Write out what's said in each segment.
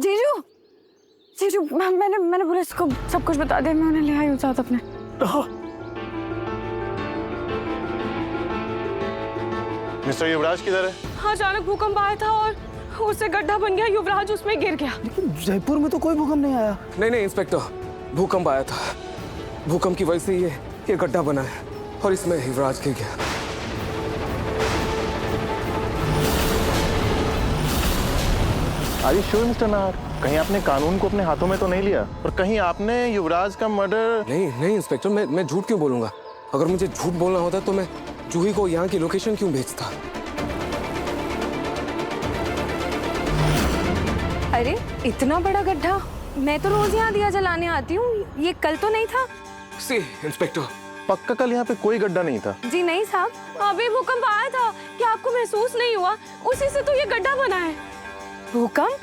जीजू, जीजू, मैंने पुलिस को सब कुछ बता दिया। मैं उन्हें ले आई हूँ साथ अपने। मिस्टर युवराज किधर है? हाँ, अचानक भूकंप आया था और उससे गड्ढा बन गया। युवराज उसमें गिर गया। लेकिन जयपुर में तो कोई भूकंप नहीं आया। नहीं इंस्पेक्टर, भूकंप आया था। भूकंप की वजह से ये गड्ढा बना है और इसमें युवराज गिर गया। Are you sure mister Nahar? कहीं आपने कानून को अपने हाथों में तो नहीं लिया और कहीं आपने युवराज का मर्डर? नहीं इंस्पेक्टर, मैं झूठ क्यों बोलूंगा? अगर मुझे झूठ बोलना होता तो मैं जूही को यहाँ की लोकेशन क्यों भेजता? अरे इतना बड़ा गड्ढा, मैं तो रोज यहाँ दिया जलाने आती हूँ। ये कल तो नहीं था? सी इंस्पेक्टर, पक्का कल यहाँ पे कोई गड्ढा नहीं था? जी नहीं साहब, अभी भूकंप आया था। क्या आपको महसूस नहीं हुआ? उसी से तो ये गड्ढा बना है। भूकंप?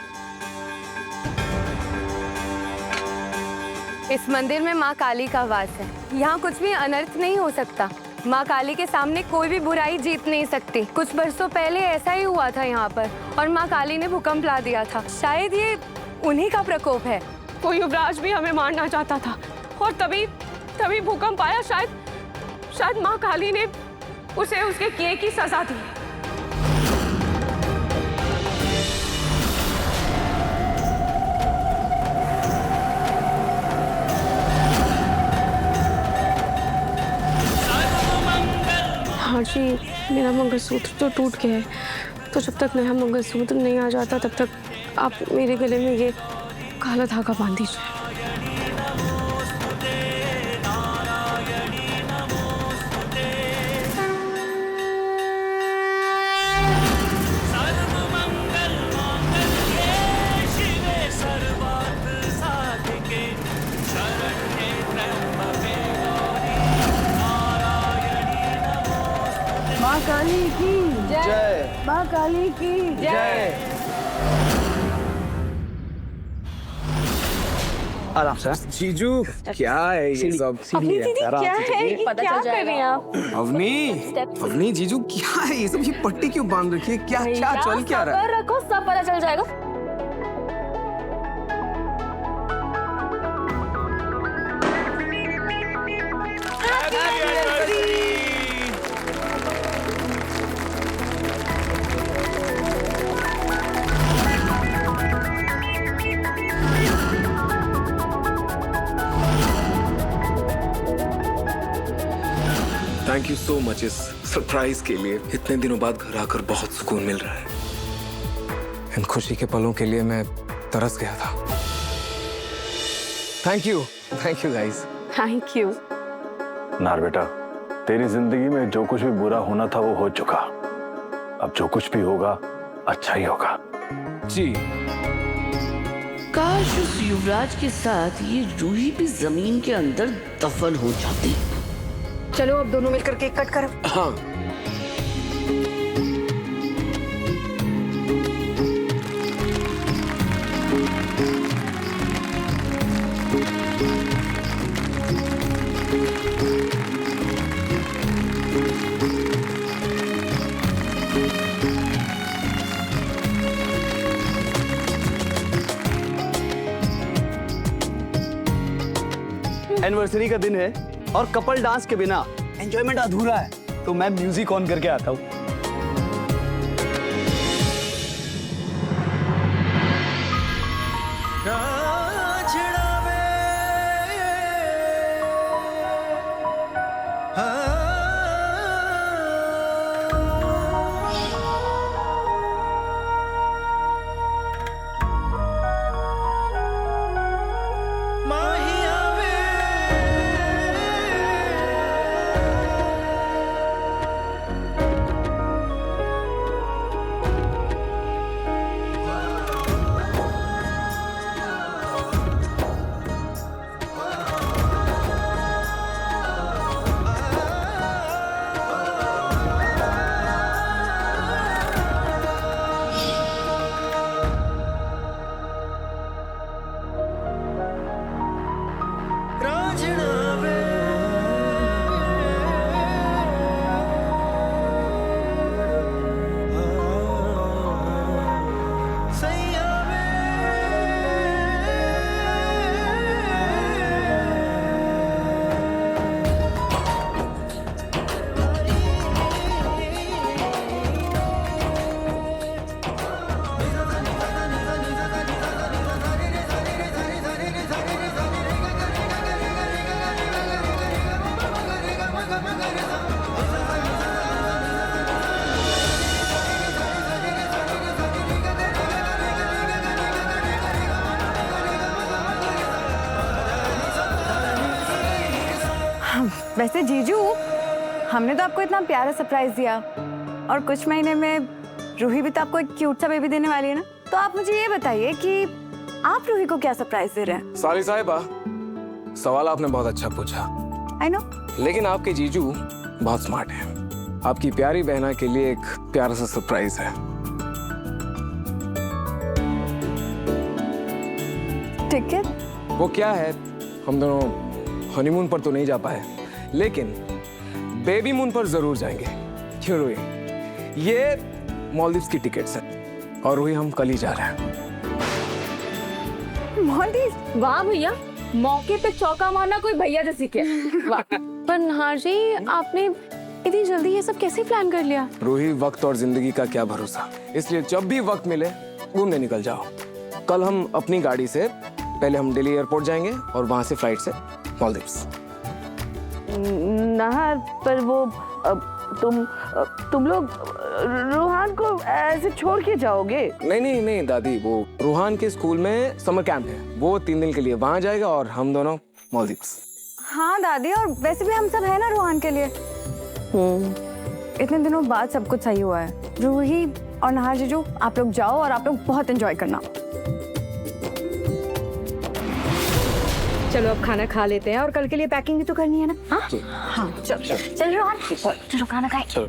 इस मंदिर में माँ काली का वास है। यहाँ कुछ भी अनर्थ नहीं हो सकता। माँ काली के सामने कोई भी बुराई जीत नहीं सकती। कुछ बरसों पहले ऐसा ही हुआ था यहाँ पर और माँ काली ने भूकंप ला दिया था। शायद ये उन्हीं का प्रकोप है। वो युवराज भी हमें मारना चाहता था और तभी भूकंप आया। शायद माँ काली ने उसे उसके किए की सजा दी। हाँ जी, मेरा मंगलसूत्र तो टूट गया है, तो जब तक नया मंगलसूत्र नहीं आ जाता तब तक आप मेरे गले में ये काला धागा बांध दीजिए। माँ काली की जय। माँ काली की जय। आराम से। जीजू क्या है ये सब? अपनी दीदी क्या है? ये क्या कर रहे हैं आप? अवनी जीजू क्या है ये सब? ये पट्टी क्यों बांध रखी है? क्या चल क्या रहा है? रखो, सब पता चल जाएगा। थैंक यू सो मच इस सरप्राइज के लिए। इतने दिनों बाद घर आकर बहुत सुकून मिल रहा है। इन खुशी के पलों के लिए मैं तरस गया था। Thank you guys. Thank you. नार बेटा, तेरी जिंदगी में जो कुछ भी बुरा होना था वो हो चुका। अब जो कुछ भी होगा अच्छा ही होगा। जी। काश उस युवराज के साथ ये जूही भी जमीन के अंदर दफन हो जाती। चलो अब दोनों मिलकर केक कट करो। हाँ। एनिवर्सरी का दिन है और कपल डांस के बिना एंजॉयमेंट अधूरा है, तो मैं म्यूजिक ऑन करके आता हूँ। वैसे जीजू, हमने तो आपको इतना प्यारा सरप्राइज दिया और कुछ महीने में रूही भी तो आपको एक क्यूट सा बेबी देने वाली है ना। तो आप मुझे ये बताइए कि आप रूही को क्या सरप्राइज दे रहे हैं? साली साहिबा, सवाल आपने बहुत अच्छा पूछा। I know. लेकिन आपके जीजू बहुत स्मार्ट है। आपकी प्यारी बहना के लिए एक प्यारा सा सरप्राइज है। ठीक है। वो क्या है, हम दोनों हनीमून पर तो नहीं जा पाए, लेकिन बेबी मून पर जरूर जाएंगे। क्यों रूही? ये मालदीव्स की टिकट्स हैं और रूही हम कल ही जा रहे हैं। मालदीव? वाह भैया, मौके पे चौका मारना कोई भैया जैसी के। वाह। पर नहार जी, आपने इतनी जल्दी ये सब कैसे प्लान कर लिया? रूही, वक्त और जिंदगी का क्या भरोसा, इसलिए जब भी वक्त मिले घूमने निकल जाओ। कल हम अपनी गाड़ी से पहले हम दिल्ली एयरपोर्ट जाएंगे और वहां से फ्लाइट से मालदीव्स। नहार, पर वो तुम लोग रूहान को ऐसे छोड़ के जाओगे? नहीं दादी, वो रूहान के स्कूल में समर कैंप है, वो 3 दिन के लिए वहां जाएगा और हम दोनों मालदीव्स। हाँ दादी, और वैसे भी हम सब है ना रूहान के लिए। इतने दिनों बाद सब कुछ सही हुआ है। रूही और नहार जीजू, आप लोग जाओ और आप लोग बहुत एंजॉय करना। चलो अब खाना खा लेते हैं और कल के लिए पैकिंग भी तो करनी है ना। हाँ चल रोहन, चलो खाना खाए। चलो।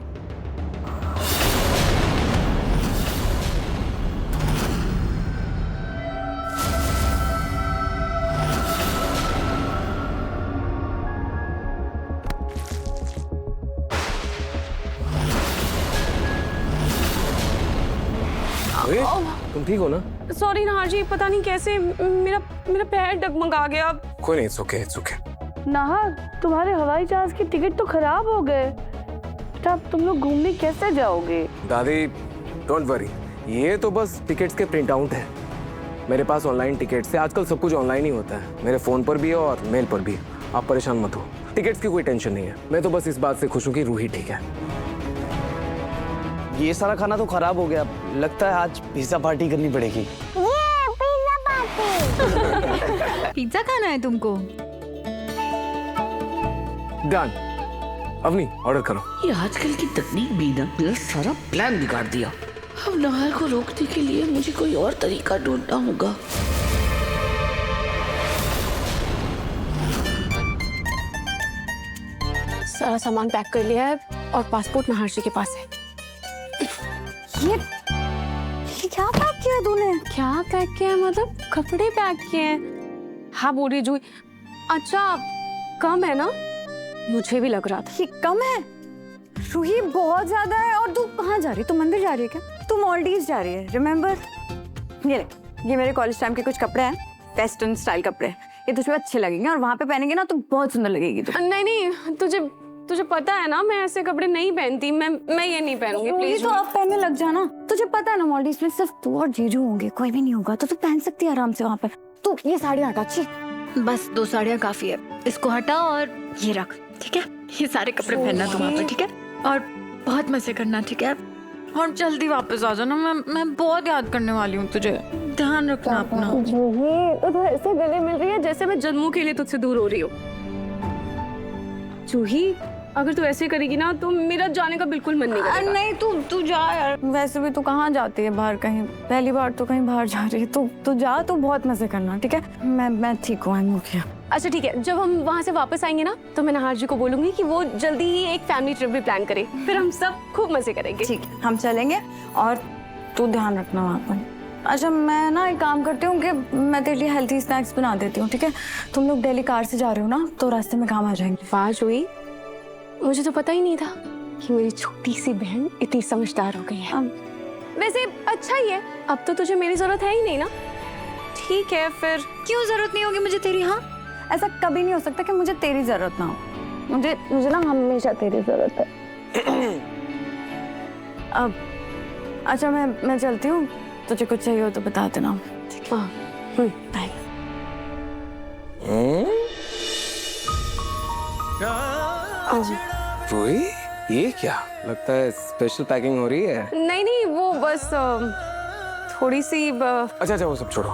तुम ठीक हो ना? सॉरी नहार जी, पता नहीं कैसे मेरा पैर डगमगा गया। कोई नहीं, इट्स ओके। नहार, तुम्हारे हवाई जहाज की टिकट तो खराब हो गए। तब तुम लोग घूमने कैसे जाओगे? दादी डोंट वरी, ये तो बस टिकट्स के प्रिंट आउट है। मेरे पास ऑनलाइन टिकट्स है, आजकल सब कुछ ऑनलाइन ही होता है, मेरे फोन पर भी है और मेल पर भी। आप परेशान मत हो, टिकट्स की कोई टेंशन नहीं है। मैं तो बस इस बात से खुश हूँ कि रूही ठीक है। ये सारा खाना तो खराब हो गया, लगता है आज पिज्जा पार्टी करनी पड़ेगी। पिज्जा खाना है तुमको? डन। अवनी, ऑर्डर करो। ये आजकल की तकनीक भी ना मेरा सारा प्लान बिगाड़ दिया। अब नहार को रोकने के लिए मुझे कोई और तरीका ढूंढना होगा। सारा सामान पैक कर लिया है और पासपोर्ट नहार जी के पास है। ये क्या पैक किया तूने? क्या पैक किया है? मतलब कपड़े पैक किए हैं। हाँ बोल रही जूही। अच्छा, कम है ना? मुझे भी लग रहा था। ये कम है? रूही बहुत ज्यादा है। और तू कहाँ जा रही है? तू मंदिर जा रही है क्या? तू मालदीव्स जा रही है, रिमेम्बर? ये ले, ये मेरे कॉलेज टाइम के कुछ कपड़े हैं, वेस्टर्न स्टाइल कपड़े। ये तुझे अच्छे लगेंगे और वहां पे पहनेंगे ना तो बहुत सुंदर लगेगी तू। नहीं, तुझे पता है ना, मैं ऐसे कपड़े नहीं पहनती। मैं ये नहीं पहनूंगी, प्लीज। तो अब पहनने लग जाना। तुझे पता है ना मॉलडीव्स में सिर्फ तू और जीजू होंगे, कोई भी नहीं होगा, तो तू पहन सकती है आराम से वहाँ पे। तू ये साड़ी हटा, अच्छी। बस 2 साड़ियाँ काफी है। इसको हटा और ये रख, ठीक है? ये सारे कपड़े पहनना तू वहाँ पे, ठीक है? और बहुत मजे करना, ठीक है? और जल्दी वापस आ जाना, मैं बहुत याद करने वाली हूँ तुझे। ध्यान रखना अपना। ये तो ऐसे गले मिल रही है जैसे मैं जन्मों के लिए तुझसे दूर हो रही हूँ। जूही, अगर तू ऐसे करेगी ना तो मेरा जाने का बिल्कुल मन नहीं करेगा। नहीं, तू जा यार। वैसे भी तू कहाँ जाती है बाहर कहीं? पहली बार तो कहीं बाहर जा रही है। तू जा, तू बहुत मजे करना, ठीक है? मैं ठीक हूँ, I'm okay। अच्छा ठीक है, जब हम वहाँ से वापस आएंगे ना तो मैं नहार जी को बोलूंगी कि वो जल्दी ही एक फैमिली ट्रिप भी प्लान करे, फिर हम सब खूब मजे करेंगे। ठीक है, हम चलेंगे और तू ध्यान रखना वहाँ पर। अच्छा, मैं ना एक काम करती हूँ कि मैं तेरे लिए हेल्थी स्नैक्स बना देती हूँ, ठीक है? तुम लोग दिल्ली कार से जा रहे हो ना, तो रास्ते में काम आ जाएंगे। वाह जूही, मुझे तो पता ही नहीं था कि मेरी छोटी सी बहन इतनी समझदार हो गई है। वैसे अच्छा ही है, अब तो तुझे मेरी जरूरत है ही नहीं ना। ठीक है फिर। क्यों जरूरत नहीं होगी मुझे तेरी? हाँ, ऐसा कभी नहीं हो सकता कि मुझे तेरी जरूरत ना हो। मुझे ना हमेशा तेरी जरूरत है। अब अच्छा, मैं चलती हूँ। तुझे कुछ चाहिए हो तो बता देना। हाँ, बाय। रूही, ये क्या लगता है स्पेशल पैकिंग हो रही है? नहीं, वो बस थोड़ी सी अच्छा, वो सब छोड़ो,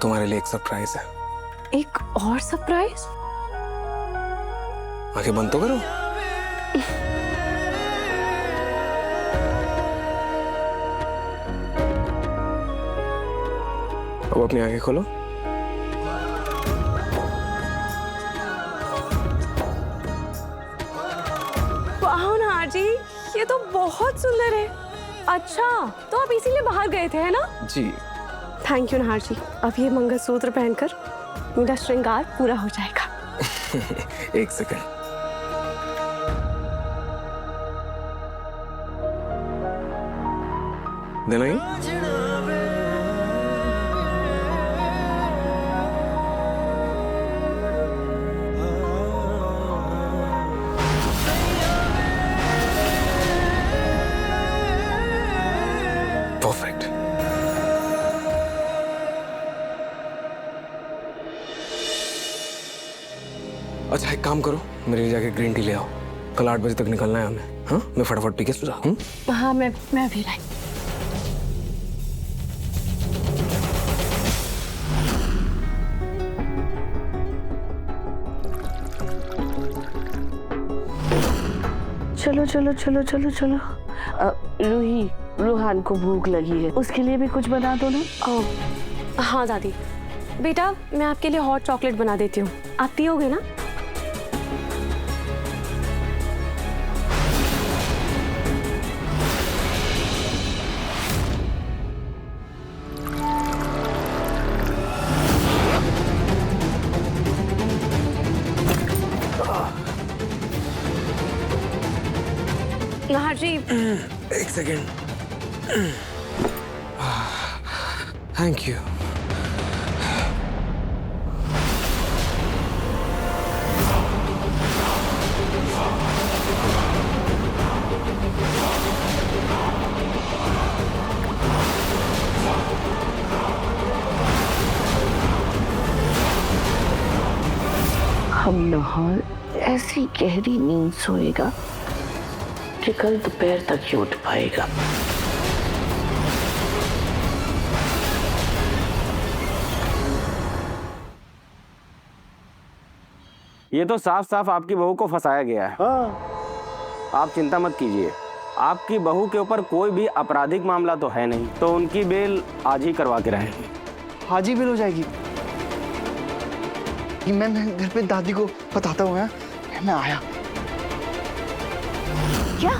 तुम्हारे लिए एक सरप्राइज है। एक और सरप्राइज? आंखें बंद तो करो। अब अपनी आंखें खोलो। वाह नहार जी, ये तो बहुत सुंदर है। अच्छा, तो आप इसीलिए बाहर गए थे, है ना? जी। थैंक यू नहार जी। अब ये मंगलसूत्र पहनकर मेरा श्रृंगार पूरा हो जाएगा। एक सेकंड। देना ही? परफेक्ट। अच्छा एक काम करो, मेरे लिए जाके ग्रीन टी ले आओ। कल 8 बजे तक निकलना है हमें। हाँ, मैं फटाफट पी के सो जाऊँ। हाँ, मैं भी लाई। चलो चलो चलो चलो चलो। रूही, रूहान को भूख लगी है, उसके लिए भी कुछ बना दो ना। हाँ दादी। बेटा, मैं आपके लिए हॉट चॉकलेट बना देती हूँ, आप पियोगे ना? नहार जी, एक सेकंड। Thank you. हम नहार ऐसी गहरी नींद सोएगा कि कल दोपहर तक ही उठ पाएगा। ये तो साफ साफ आपकी बहू को फंसाया गया है। आप चिंता मत कीजिए, आपकी बहू के ऊपर कोई भी आपराधिक मामला तो है नहीं, तो उनकी बेल आज ही करवा के रहेंगे। हाजी बेल हो जाएगी। मैं घर पे दादी को बताता हूँ। मैं आया। क्या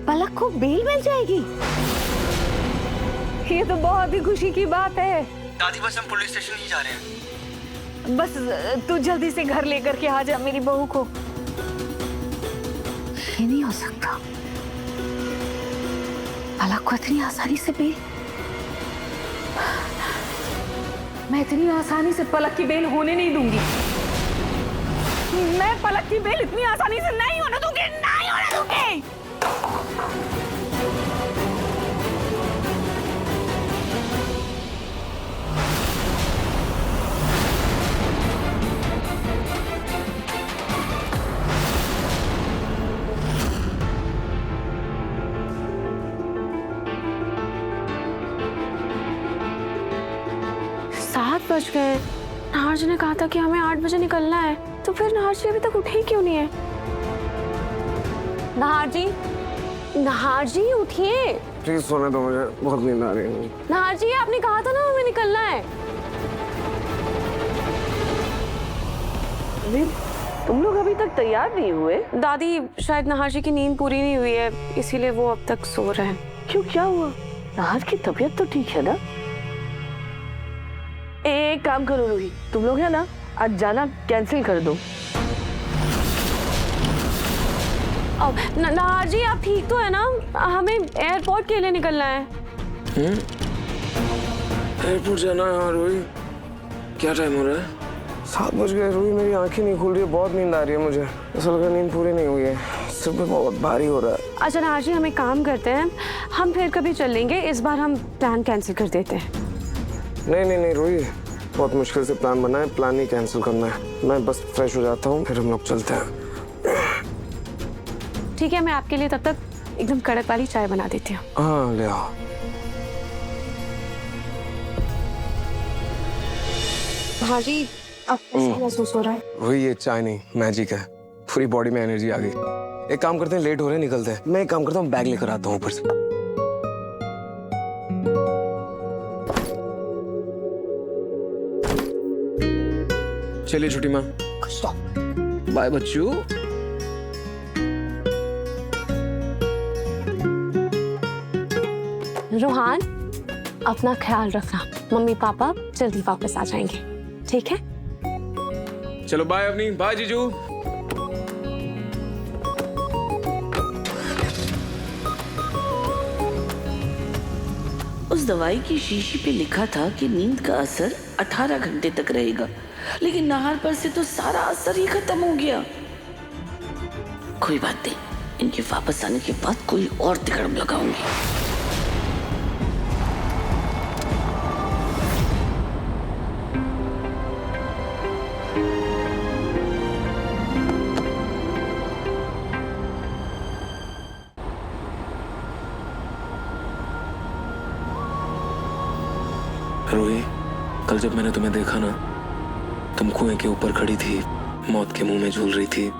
पलक को बेल मिल जाएगी? ये तो बहुत ही खुशी की बात है। दादी बस हम पुलिस स्टेशन ही जा रहे हैं। बस तू जल्दी से घर लेकर के आ जा मेरी बहू को। ये नहीं हो सकता। पलक को इतनी आसानी से बेल? मैं इतनी आसानी से पलक की बेल होने नहीं दूंगी। मैं पलक की बेल इतनी आसानी से नहीं होने दूंगी, नहीं होने दूंगी। बज गए। नहार जी ने कहा था कि हमें 8 बजे निकलना है, तो फिर नहार जी अभी तक उठे ही क्यों नहीं है? नहार जी उठिए। प्लीज सोने दो, मुझे बहुत नींद आ रही है। नहार जी, आपने कहा था ना हमें निकलना है। तुम लोग अभी तक तैयार नहीं हुए? दादी, शायद नहार जी की नींद पूरी नहीं हुई है, इसीलिए वो अब तक सो रहे हैं। क्यों, क्या हुआ? नहार की तबीयत तो ठीक है ना? एक काम करो रूही, तुम लोग है ना आज जाना कैंसिल कर दो। अब नहार जी, आप ठीक तो है ना? हमें एयरपोर्ट के लिए निकलना है। एयरपोर्ट जाना है? रोही, क्या टाइम हो रहा है? 7 बज गए। रोही, मेरी आंखें नहीं खुल रही है, बहुत नींद आ रही है मुझे। असल में नींद पूरी नहीं हुई है, सिर पे बहुत भारी हो रहा है। अच्छा नहार जी, हम एक काम करते हैं, हम फिर कभी चल लेंगे, इस बार हम प्लान कैंसिल कर देते हैं। नहीं रोही, बहुत मुश्किल से प्लान बना है, प्लान ही कैंसिल करना है। मैं बस फ्रेश हो जाता हूँ, फिर हम लोग चलते हैं। ठीक है, मैं आपके लिए तब तक एकदम कड़क वाली चाय बना देती हूँ। हाँ, ले आओ। हाँ जी, अब कैसा महसूस हो रहा है? वही, ये चाय नहीं, मैजिक है। पूरी बॉडी में एनर्जी आ गई। एक काम करते हैं, लेट हो रहे हैं, निकलते हैं। मैं एक काम करता हूँ, बैग लेकर आता हूँ ऊपर से। चलिए छोटी माँ, बाय बच्चू। रोहान, अपना ख्याल रखना। मम्मी पापा जल्दी वापस आ जाएंगे, ठीक है? चलो बाय अवनी, बाय जीजू। उस दवाई की शीशी पे लिखा था कि नींद का असर 18 घंटे तक रहेगा, लेकिन नहार पर से तो सारा असर ही खत्म हो गया। कोई बात नहीं, इनके वापस आने के बाद कोई और तिकड़म लगाऊंगी। रोही, कल जब मैंने तुम्हें देखा ना, तुम कुएं के ऊपर खड़ी थी, मौत के मुंह में झूल रही थी।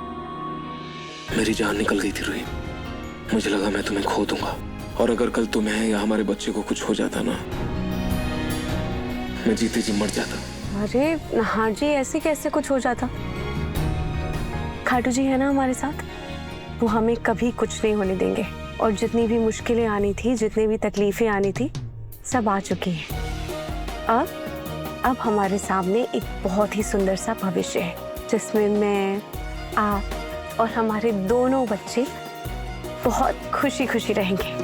मेरी जान निकल गई थी रोही। मुझे लगा मैं तुम्हें खो दूंगा, और अगर कल तुम्हें या हमारे बच्चे को कुछ हो जाता ना, मैं जीते जी मर जाता। अरे हाँ जी, ऐसे कैसे कुछ हो जाता? खाटू जी है ना हमारे साथ, वो हमें कभी कुछ नहीं होने देंगे। और जितनी भी मुश्किलें आनी थी, जितनी भी तकलीफें आनी थी, सब आ चुकी हैं। अब हमारे सामने एक बहुत ही सुंदर सा भविष्य है, जिसमें मैं, आप और हमारे दोनों बच्चे बहुत खुशी खुशी रहेंगे।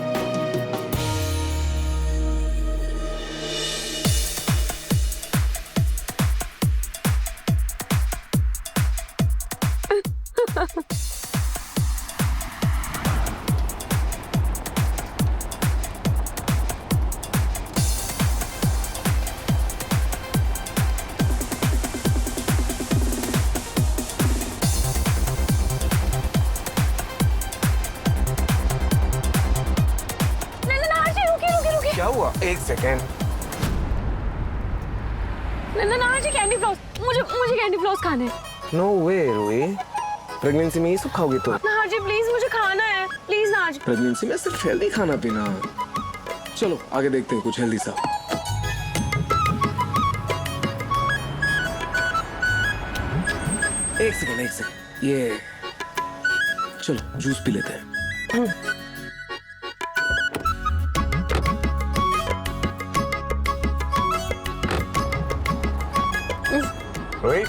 क्या हुआ? एक सेकेंड। जी कैंडी फ्लॉस, मुझे कैंडी फ्लॉस खाने हैं। नो वे रोही, प्रेगनेंसी में ये सब खाओगी तो? नाज जी प्लीज, मुझे खाना है, प्लीज नाज। प्रेगनेंसी में सिर्फ हेल्दी खाना पीना। चलो आगे देखते हैं कुछ हेल्दी सा। एक सेकेंड, ये चलो जूस पी लेते हैं। रोही,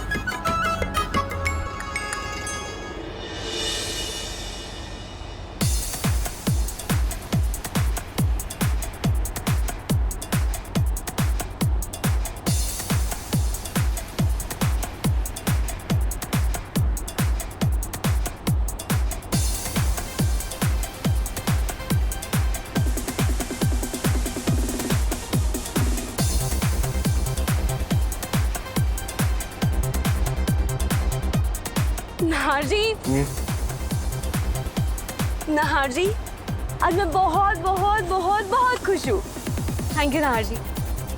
नहार जी, आज मैं बहुत बहुत बहुत बहुत खुश हूँ। थैंक यू नहार जी,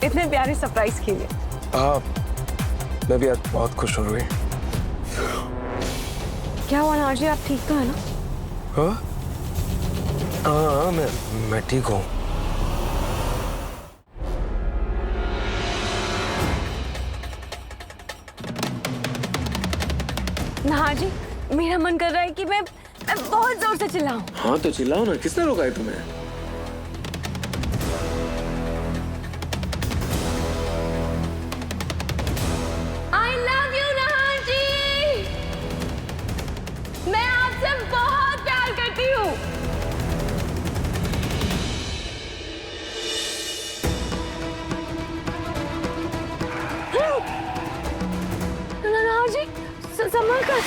इतने प्यारे सरप्राइज के लिए। मैं भी आज बहुत खुश हो रही। क्या हुआ नहार जी, आप ठीक तो है ना? हाँ, मैं ठीक हूँ। नहार जी, मेरा मन कर रहा है कि मैं बहुत जोर से चिल्लाऊं। हाँ तो चिल्लाओ ना, किसने रोका है तुम्हें? I love you नहार जी, मैं आपसे बहुत प्यार करती हूँ। नहार जी, संभल कर।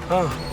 हाँ